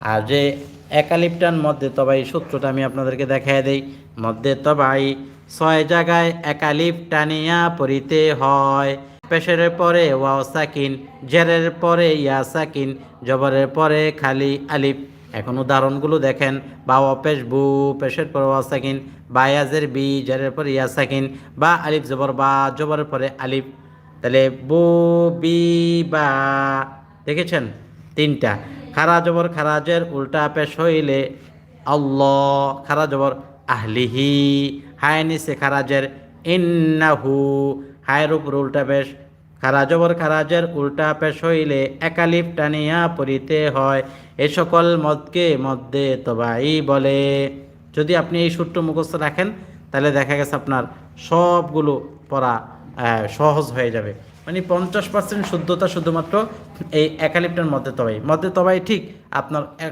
আর যে একালিপটার মধ্যে তবাই সূত্রটা আমি আপনাদেরকে দেখাই দেই। মধ্যে তবাই 6 জায়গায় একালিপ টানিয়া পড়িতে হয়। পেশের পরে ওয়াও সাকিন, জেরের পরে ইয়া সাকিন, জবরের পরে খালি আলিফ। এখন উদাহরণগুলো দেখেন। বা পেশ বু, পেশের পরে ওয়াও সাকিন, বা ইয়াজের বি, জেরের পরে ইয়া সাকিন, বা আলিফ জবর বা, জবরের পরে আলিফ। তাহলে বু, বি, বা। দেখেছেন তিনটা। খারা জবর খারাজের উল্টা পেশ হইলে আল্লাহ, খারা জবর আহলিহি, হায় নিচে খারাজের ইন্নাহু, হায়ের উপর উল্টা পেশ। খারা জবর খারাজের উল্টা পেশ হইলে একালিফ টানিয়া পড়িতে হয়। এ সকল মদকে মধ্যে তবাই বলে। যদি আপনি এই সূত্র মুখস্থ রাখেন তাহলে দেখা গেছে আপনার সবগুলো পড়া সহজ হয়ে যাবে। মানে 50% শুদ্ধতা শুধুমাত্র এই একালিপ্টের মধ্যে তবাই ঠিক আপনার